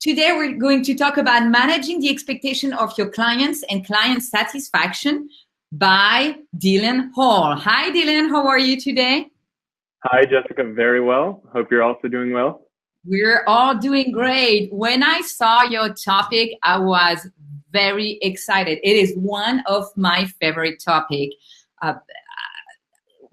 Today, we're going to talk about managing the expectation of your clients and client satisfaction by Dillon Hall. Hi, Dillon. How are you today? Hi, Jessica. Very well. Hope you're also doing well. We're all doing great. When I saw your topic, I was very excited. It is one of my favorite topics.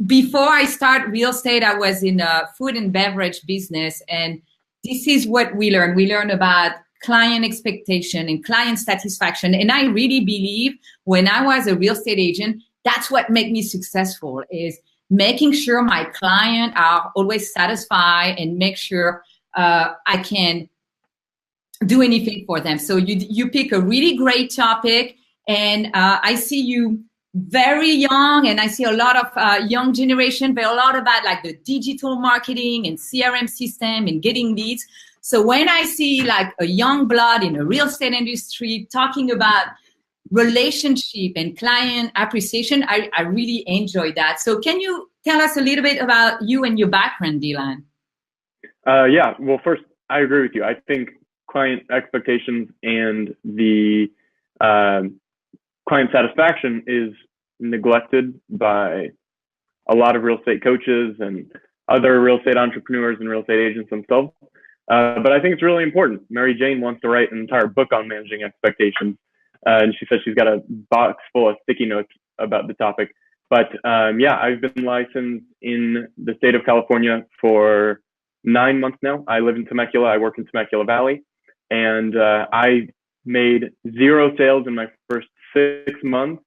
Before I start real estate, I was in a food and beverage business, and this is what we learn. We learn about client expectation and client satisfaction. And I really believe when I was a real estate agent, that's what made me successful, is making sure my client are always satisfied and make sure I can do anything for them. So you pick a really great topic, and I see you very young, and I see a lot of young generation, but a lot about like the digital marketing and CRM system and getting leads. So when I see like a young blood in a real estate industry talking about relationship and client appreciation, I really enjoy that. So can you tell us a little bit about you and your background, Dillon? Yeah, well, first, I agree with you. I think client expectations and the client satisfaction is neglected by a lot of real estate coaches and other real estate entrepreneurs and real estate agents themselves. But I think it's really important. Mary Jane wants to write an entire book on managing expectations. And she says she's got a box full of sticky notes about the topic. But yeah, I've been licensed in the state of California for 9 months now. I live in Temecula. I work in Temecula Valley. And I made 0 sales in my first 6 months.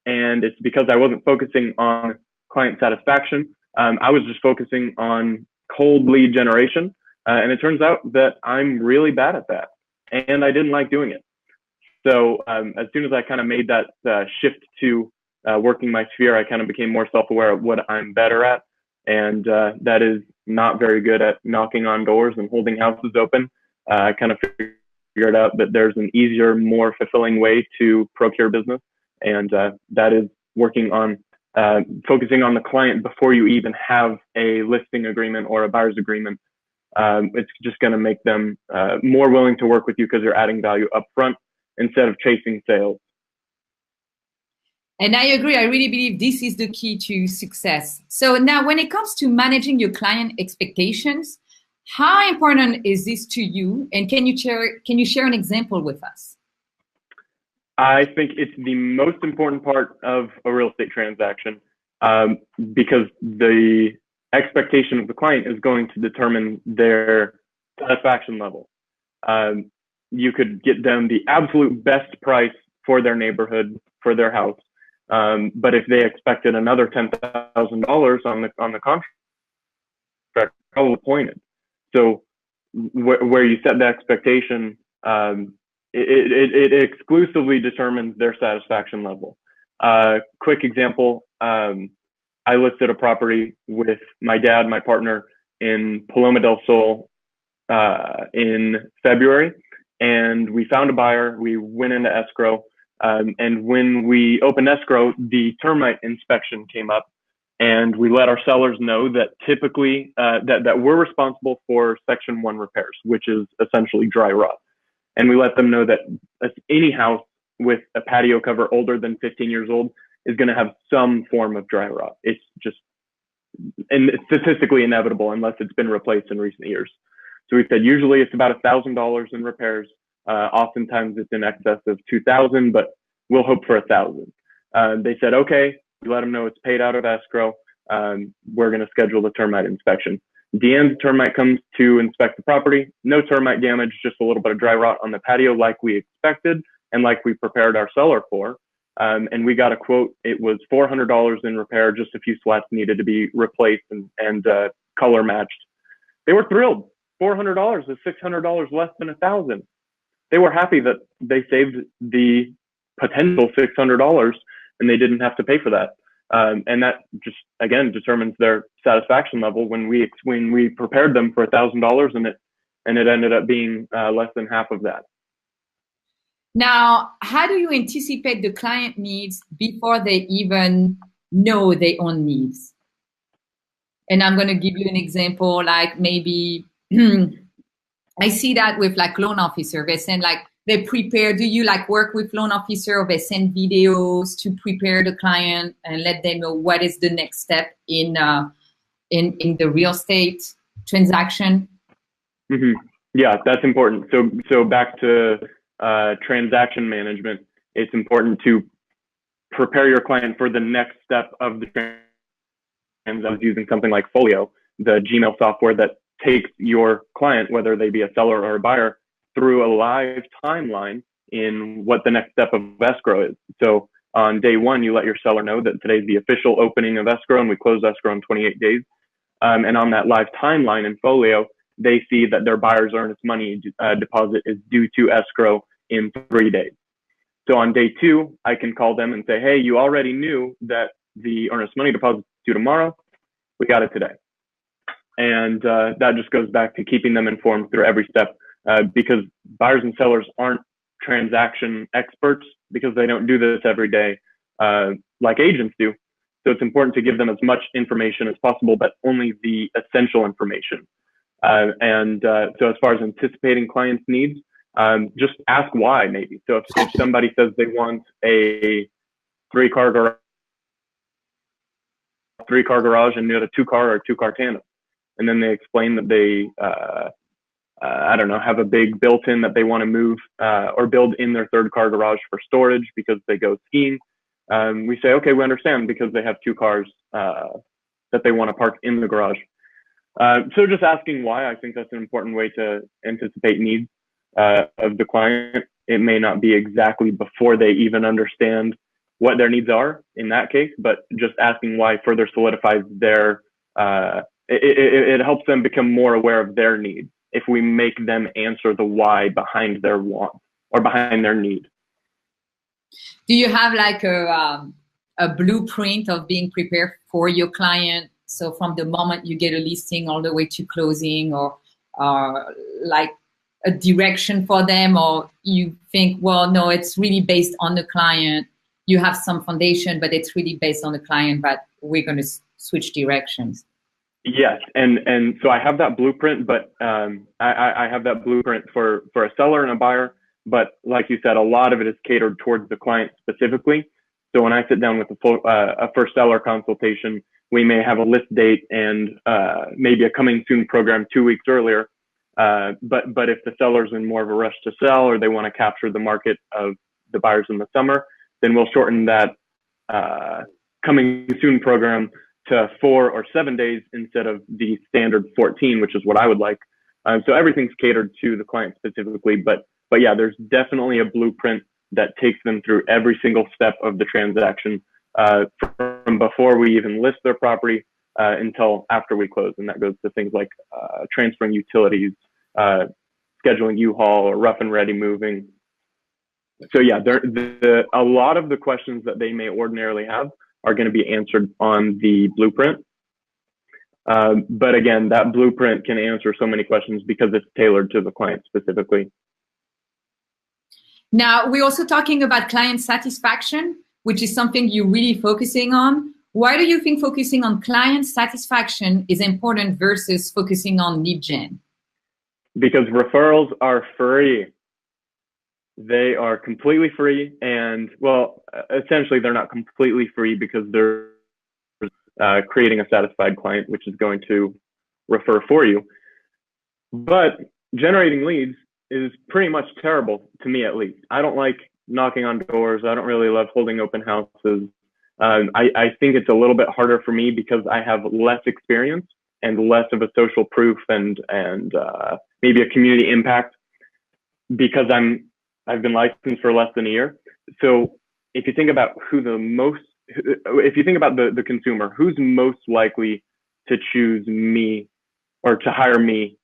And it's because I wasn't focusing on client satisfaction. I was just focusing on cold lead generation. And it turns out that I'm really bad at that. And I didn't like doing it. So as soon as I kind of made that shift to working my sphere, I kind of became more self-aware of what I'm better at. And that is not very good at knocking on doors and holding houses open. I kind of figured out that there's an easier, more fulfilling way to procure business. And that is working on focusing on the client before you even have a listing agreement or a buyer's agreement. It's just going to make them more willing to work with you because you're adding value up front instead of chasing sales. And I agree. I really believe this is the key to success. So now when it comes to managing your client expectations, how important is this to you? And can you share an example with us? I think it's the most important part of a real estate transaction because the expectation of the client is going to determine their satisfaction level. You could get them the absolute best price for their neighborhood, for their house. But if they expected another $10,000 on the contract, probably disappointed. So where you set the expectation, it exclusively determines their satisfaction level. Quick example, I listed a property with my dad, my partner, in Paloma del Sol in February, and we found a buyer. We went into escrow, and when we opened escrow, the termite inspection came up, and we let our sellers know that typically that we're responsible for Section 1 repairs, which is essentially dry rot. And we let them know that any house with a patio cover older than 15 years old is going to have some form of dry rot. It's just it's statistically inevitable unless it's been replaced in recent years. So we said usually it's about $1,000 in repairs. Oftentimes it's in excess of $2,000, but we'll hope for $1,000. They said, okay. We let them know it's paid out of escrow. We're going to schedule the termite inspection. Deanne's termite comes to inspect the property. No termite damage, just a little bit of dry rot on the patio like we expected and like we prepared our seller for. And we got a quote. It was $400 in repair. Just a few slats needed to be replaced and color matched. They were thrilled. $400 is $600 less than $1,000. They were happy that they saved the potential $600 and they didn't have to pay for that. And that just, again, determines their satisfaction level. When we prepared them for $1,000 and it ended up being less than half of that. Now, how do you anticipate the client needs before they even know their own needs? And I'm going to give you an example, like maybe I see that with like loan officer. They send like, they prepare, do you like work with loan officer, or they send videos to prepare the client and let them know what is the next step in the real estate transaction? Mm-hmm. Yeah, that's important. So back to transaction management, it's important to prepare your client for the next step of the transaction. I was using something like Folio, the Gmail software that takes your client, whether they be a seller or a buyer, through a live timeline in what the next step of escrow is. So on day one, you let your seller know that today's the official opening of escrow and we close escrow in 28 days. And on that live timeline in Folio, they see that their buyer's earnest money deposit is due to escrow in 3 days. So on day two, I can call them and say, hey, you already knew that the earnest money deposit is due tomorrow. We got it today. And that just goes back to keeping them informed through every step, because buyers and sellers aren't transaction experts, because they don't do this every day like agents do. So it's important to give them as much information as possible, but only the essential information. So as far as anticipating clients' needs, just ask why, maybe. So if somebody says they want a three-car garage and not a two-car or two-car tandem, and then they explain that they, I don't know, have a big built-in that they want to move or build in their third-car garage for storage because they go skiing. We say, okay, we understand, because they have two cars that they want to park in the garage. So just asking why, I think that's an important way to anticipate needs of the client. It may not be exactly before they even understand what their needs are in that case, but just asking why further solidifies their, it helps them become more aware of their needs if we make them answer the why behind their want or behind their need. Do you have like a blueprint of being prepared for your client? So from the moment you get a listing all the way to closing, or like a direction for them, or you think, well, no, it's really based on the client. You have some foundation, but it's really based on the client, but we're going to switch directions. Yes, and so I have that blueprint, but I have that blueprint for a seller and a buyer. But like you said, a lot of it is catered towards the client specifically. So when I sit down with a first seller consultation, we may have a list date and maybe a coming soon program 2 weeks earlier. But if the seller's in more of a rush to sell, or they want to capture the market of the buyers in the summer, then we'll shorten that coming soon program to 4 or 7 days instead of the standard 14, which is what I would like. So everything's catered to the client specifically, but yeah, there's definitely a blueprint that takes them through every single step of the transaction, from before we even list their property until after we close. And that goes to things like transferring utilities, scheduling U-Haul, or rough and ready moving. So yeah, a lot of the questions that they may ordinarily have are going to be answered on the blueprint. But again, that blueprint can answer so many questions because it's tailored to the client specifically. Now, we're also talking about client satisfaction, which is something you're really focusing on. Why do you think focusing on client satisfaction is important versus focusing on lead gen? Because referrals are free. They are completely free. And well, essentially they're not completely free, because they're creating a satisfied client, which is going to refer for you. But generating leads is pretty much terrible, to me at least. I don't like knocking on doors. I don't really love holding open houses. I think it's a little bit harder for me because I have less experience and less of a social proof and maybe a community impact, because I've been licensed for less than a year. So if you think about if you think about the consumer, who's most likely to choose me or to hire me?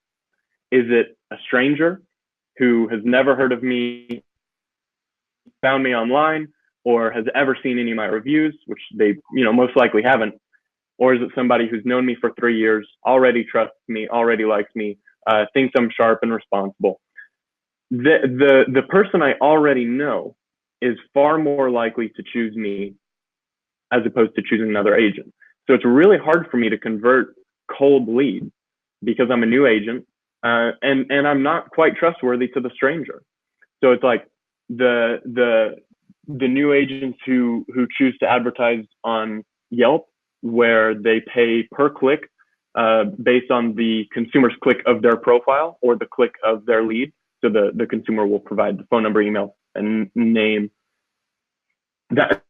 Is it a stranger who has never heard of me, found me online, or has ever seen any of my reviews, which they most likely haven't? Or is it somebody who's known me for 3 years, already trusts me, already likes me, thinks I'm sharp and responsible? The person I already know is far more likely to choose me as opposed to choosing another agent. So it's really hard for me to convert cold leads because I'm a new agent, and I'm not quite trustworthy to the stranger. So it's like the new agents who choose to advertise on Yelp, where they pay per click based on the consumer's click of their profile or the click of their lead. So the consumer will provide the phone number, email, and name. That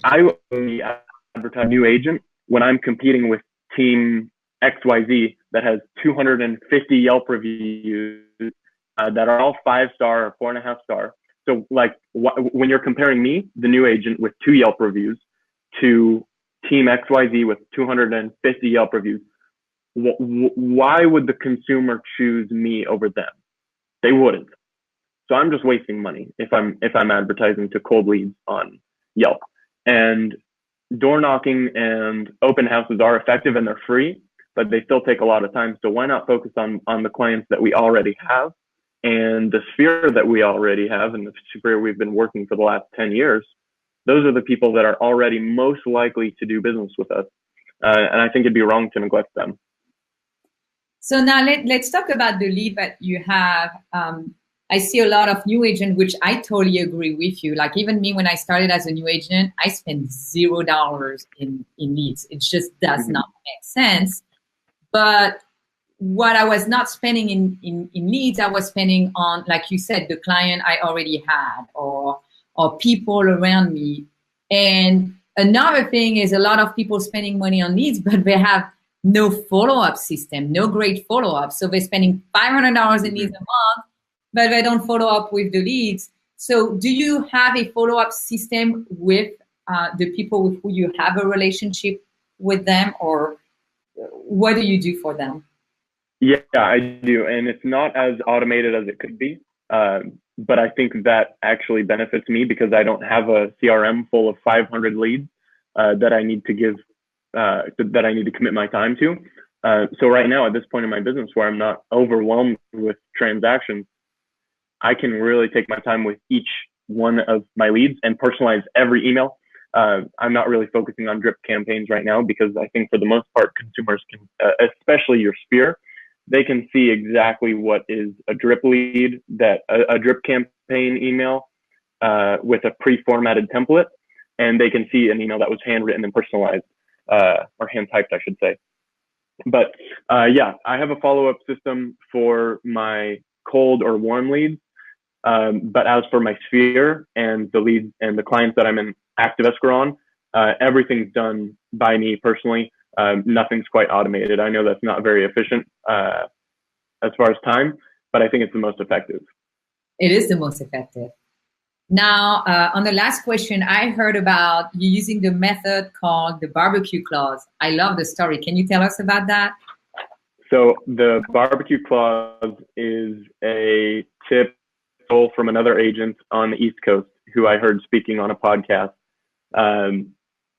I only advertise new agent when I'm competing with team XYZ that has 250 Yelp reviews that are all 5-star or 4.5-star. So like when you're comparing me, the new agent with 2 Yelp reviews, to team XYZ with 250 Yelp reviews, why would the consumer choose me over them? They wouldn't. So I'm just wasting money if I'm advertising to cold leads on Yelp. And door knocking and open houses are effective and they're free, but they still take a lot of time. So why not focus on the clients that we already have and the sphere that we already have and the sphere we've been working for the last 10 years? Those are the people that are already most likely to do business with us. And I think it'd be wrong to neglect them. So now let's talk about the lead that you have. I see a lot of new agent, which I totally agree with you. Like even me, when I started as a new agent, I spent $0 in leads. It just does not make sense. But what I was not spending in leads, I was spending on, like you said, the client I already had or people around me. And another thing is a lot of people spending money on leads, but they have no follow-up system, no great follow-up. So they're spending $500 in leads a month, but they don't follow up with the leads. So do you have a follow-up system with the people with who you have a relationship with them, or what do you do for them? Yeah, I do. And it's not as automated as it could be. But I think that actually benefits me because I don't have a CRM full of 500 leads that I need to give, that I need to commit my time to. So right now at this point in my business where I'm not overwhelmed with transactions, I can really take my time with each one of my leads and personalize every email. I'm not really focusing on drip campaigns right now because I think for the most part, consumers can, especially your sphere, they can see exactly what is a drip lead, that a drip campaign email with a pre-formatted template, and they can see an email that was handwritten and personalized, or hand typed, I should say. But yeah, I have a follow-up system for my cold or warm leads. But as for my sphere and the leads and the clients that I'm in active escrow on, everything's done by me personally. Nothing's quite automated. I know that's not very efficient as far as time, but I think it's the most effective. It is the most effective. Now, on the last question, I heard about you using the method called the barbecue clause. I love the story. Can you tell us about that? So the barbecue clause is a tip from another agent on the East Coast who I heard speaking on a podcast.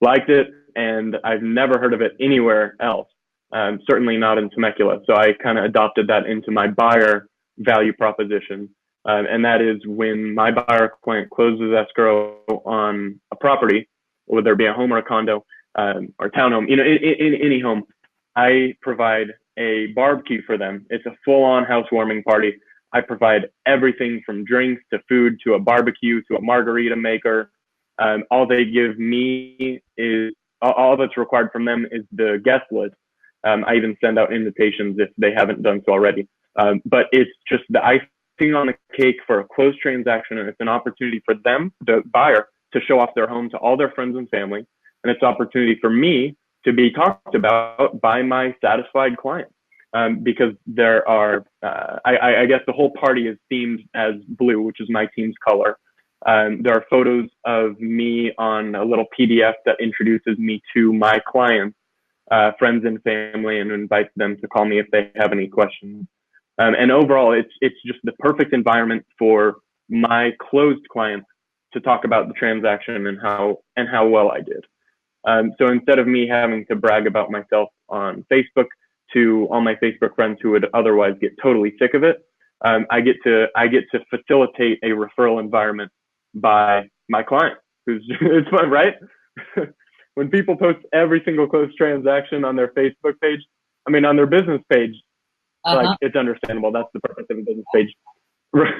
Liked it, and I've never heard of it anywhere else, certainly not in Temecula. So I kind of adopted that into my buyer value proposition. And that is when my buyer client closes escrow on a property, whether it be a home or a condo or townhome, in any home, I provide a barbecue for them. It's a full-on housewarming party. I provide everything from drinks to food to a barbecue to a margarita maker. All they give me is, all that's required from them is the guest list. I even send out invitations if they haven't done so already. But it's just the icing on the cake for a closed transaction, and it's an opportunity for them, the buyer, to show off their home to all their friends and family. And it's an opportunity for me to be talked about by my satisfied clients. Because there are, I guess the whole party is themed as blue, which is my team's color. There are photos of me on a little PDF that introduces me to my clients, friends and family, and invites them to call me if they have any questions. And overall, it's just the perfect environment for my closed clients to talk about the transaction and how well I did. So instead of me having to brag about myself on Facebook to all my Facebook friends who would otherwise get totally sick of it, I get to facilitate a referral environment by my client, who's it's fun, right? when people post every single closed transaction on their Facebook page, I mean, on their business page, like, it's understandable. That's the purpose of a business page,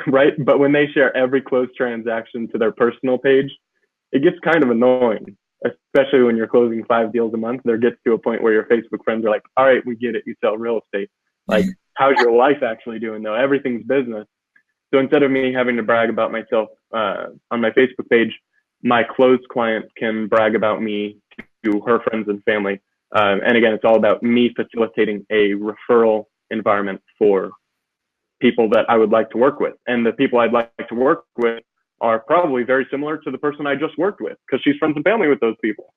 right? But when they share every closed transaction to their personal page, it gets kind of annoying, especially when you're closing 5 deals a month. There gets to a point where your Facebook friends are like, all right, we get it. You sell real estate. Like, how's your life actually doing though? Everything's business. So instead of me having to brag about myself on my Facebook page, my closed client can brag about me to her friends and family. And again, it's all about me facilitating a referral environment for people that I would like to work with. And the people I'd like to work with are probably very similar to the person I just worked with, because she's friends and family with those people.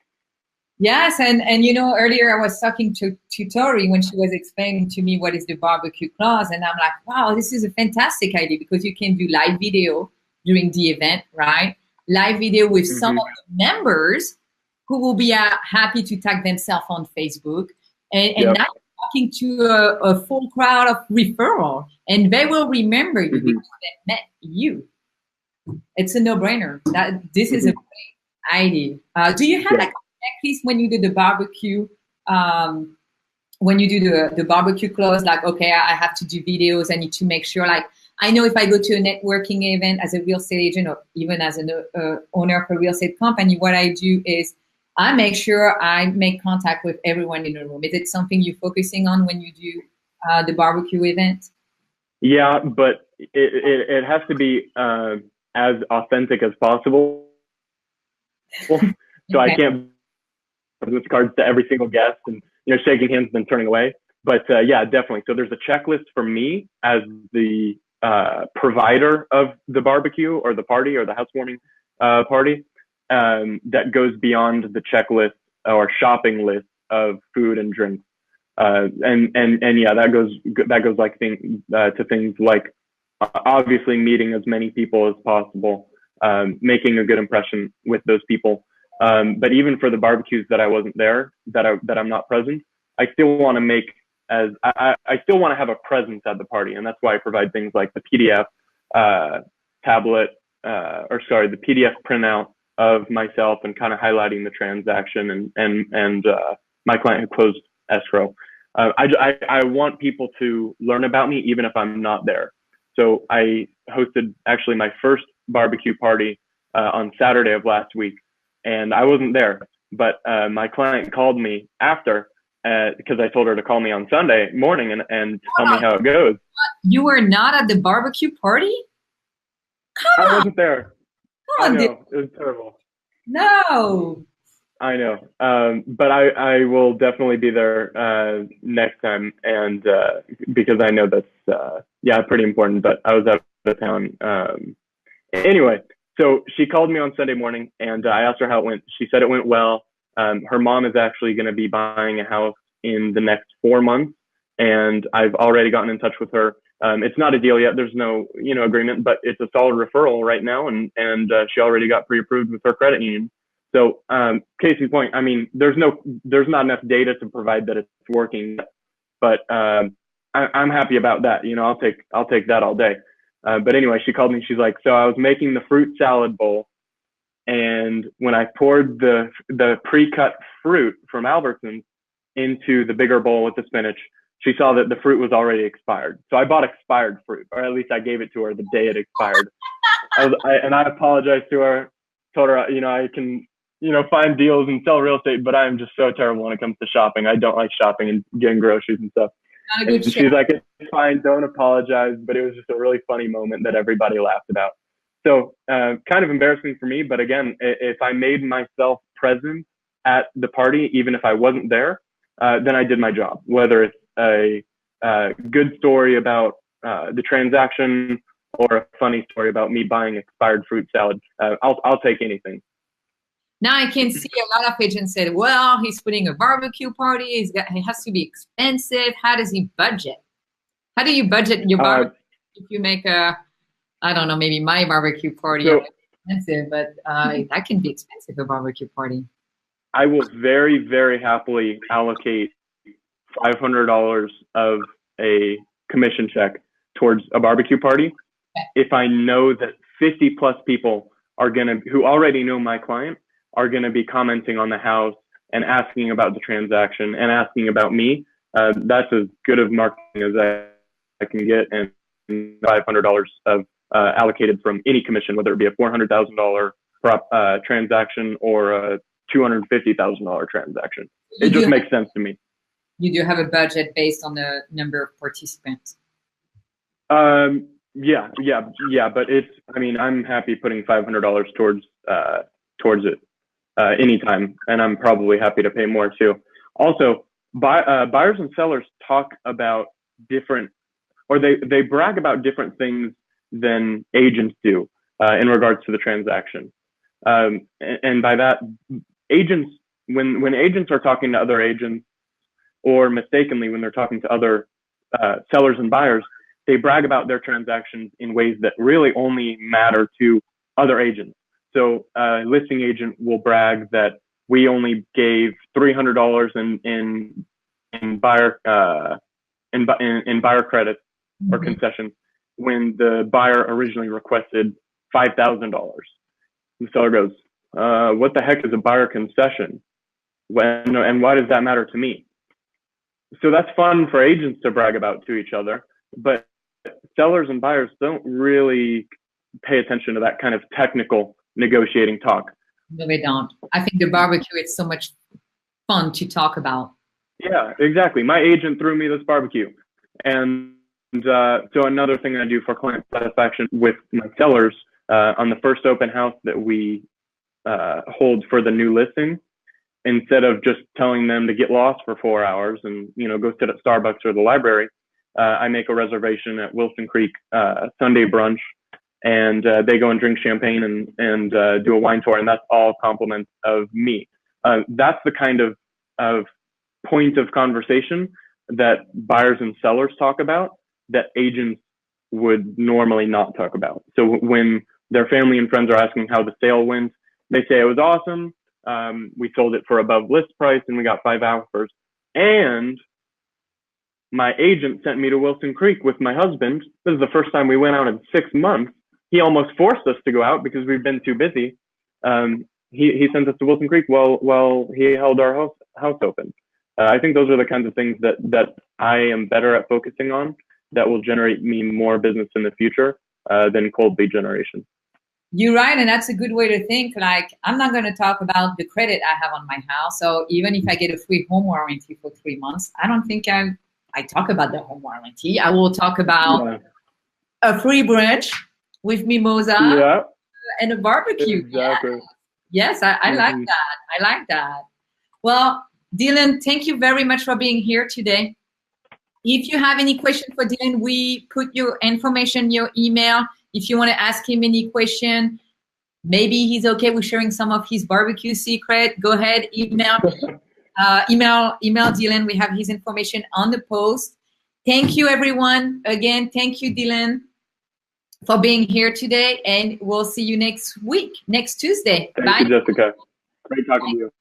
Yes, and you know, earlier I was talking to Tori when she was explaining to me what is the barbecue clause, and I'm like, wow, this is a fantastic idea, because you can do live video during the event, right? Live video with some of the members who will be happy to tag themselves on Facebook, and now talking to a full crowd of referral, and they will remember you because they met you. It's a no-brainer. This is a great idea. Do you have like a checklist when you do the barbecue? When you do the barbecue clause, like, okay, I have to do videos. I need to make sure, like, I know if I go to a networking event as a real estate agent, or even as an owner of a real estate company, what I do is I make sure I make contact with everyone in the room. Is it something you're focusing on when you do the barbecue event? Yeah, but it has to be as authentic as possible. So I can't business cards to every single guest and, you know, shaking hands and then turning away. But yeah, definitely. So there's a checklist for me as the provider of the barbecue or the party or the housewarming party that goes beyond the checklist or shopping list of food and drinks. And yeah, that goes like to things like obviously meeting as many people as possible, making a good impression with those people. But even for the barbecues that I wasn't there, that I'm not present, I still want to make I still want to have a presence at the party, and that's why I provide things like the PDF tablet, the PDF printout of myself and kind of highlighting the transaction and my client who closed escrow. I want people to learn about me even if I'm not there. So I hosted actually my first barbecue party on Saturday of last week, and I wasn't there, but my client called me after because I told her to call me on Sunday morning and tell me how it goes. You were not at the barbecue party? Come on. I wasn't there. Come on, I know. It was terrible. No. I know. But I will definitely be there next time, and because I know that's pretty important, but I was out of town. Anyway, so she called me on Sunday morning, and I asked her how it went. She said it went well. Her mom is actually going to be buying a house in the next 4 months, and I've already gotten in touch with her. It's not a deal yet. There's no, agreement, but it's a solid referral right now, and she already got pre-approved with her credit union. So, case in point, I mean, there's not enough data to provide that it's working, but I'm happy about that. I'll take that all day. But anyway, she called me. She's like, so I was making the fruit salad bowl, and when I poured the pre-cut fruit from Albertsons into the bigger bowl with the spinach, she saw that the fruit was already expired. So I bought expired fruit, or at least I gave it to her the day it expired. And I apologized to her, told her, I can, find deals and sell real estate, but I am just so terrible when it comes to shopping. I don't like shopping and getting groceries and stuff. And she's like, it's fine, don't apologize. But it was just a really funny moment that everybody laughed about. So kind of embarrassing for me. But again, if I made myself present at the party, even if I wasn't there, then I did my job. Whether it's a good story about the transaction or a funny story about me buying expired fruit salad, I'll take anything. Now I can see a lot of agents say, well, he's putting a barbecue party. It has to be expensive. How does he budget? How do you budget your barbecue if you make I don't know, maybe my barbecue party is expensive, but that can be expensive, a barbecue party. I will very, very happily allocate $500 of a commission check towards a barbecue party if I know that 50 plus people who already know my client are going to be commenting on the house and asking about the transaction and asking about me, that's as good of marketing as I can get, and $500 of allocated from any commission, whether it be a $400,000 transaction or a $250,000 transaction. It just makes sense to me. You do have a budget based on the number of participants. Yeah, but I'm happy putting $500 towards it anytime, and I'm probably happy to pay more too. Also, buyers and sellers talk about different, or they brag about different things than agents do in regards to the transaction. And by that, agents, when agents are talking to other agents, or mistakenly when they're talking to other sellers and buyers, they brag about their transactions in ways that really only matter to other agents. So a listing agent will brag that we only gave $300 in buyer credits or concessions when the buyer originally requested $5,000. The seller goes, "What the heck is a buyer concession? And why does that matter to me?" So that's fun for agents to brag about to each other, but sellers and buyers don't really pay attention to that kind of technical negotiating talk. No, they don't. I think the barbecue is so much fun to talk about. Yeah, exactly. My agent threw me this barbecue. And so another thing I do for client satisfaction with my sellers, on the first open house that we hold for the new listing, instead of just telling them to get lost for 4 hours and, go sit at Starbucks or the library, I make a reservation at Wilson Creek Sunday brunch, and they go and drink champagne and do a wine tour, and that's all compliments of me. That's the kind of point of conversation that buyers and sellers talk about that agents would normally not talk about. So when their family and friends are asking how the sale went, they say it was awesome. We sold it for above list price and we got 5 offers. And my agent sent me to Wilson Creek with my husband. This is the first time we went out in 6 months. He almost forced us to go out because we've been too busy. He sent us to Wilson Creek while he held our house open. I think those are the kinds of things that I am better at focusing on that will generate me more business in the future than cold lead generation. You're right, and that's a good way to think. Like, I'm not going to talk about the credit I have on my house. So even if I get a free home warranty for 3 months, I don't think I talk about the home warranty. I will talk about a free brunch with mimosa and a barbecue. Exactly. Yes, I like that. I like that. Well, Dillon, thank you very much for being here today. If you have any question for Dillon, we put your information, your email. If you want to ask him any question, maybe he's okay with sharing some of his barbecue secret, go ahead, email Dillon. We have his information on the post. Thank you, everyone. Again, thank you, Dillon, for being here today, and we'll see you next week, next Tuesday. Thank you, Jessica. Great talking to you.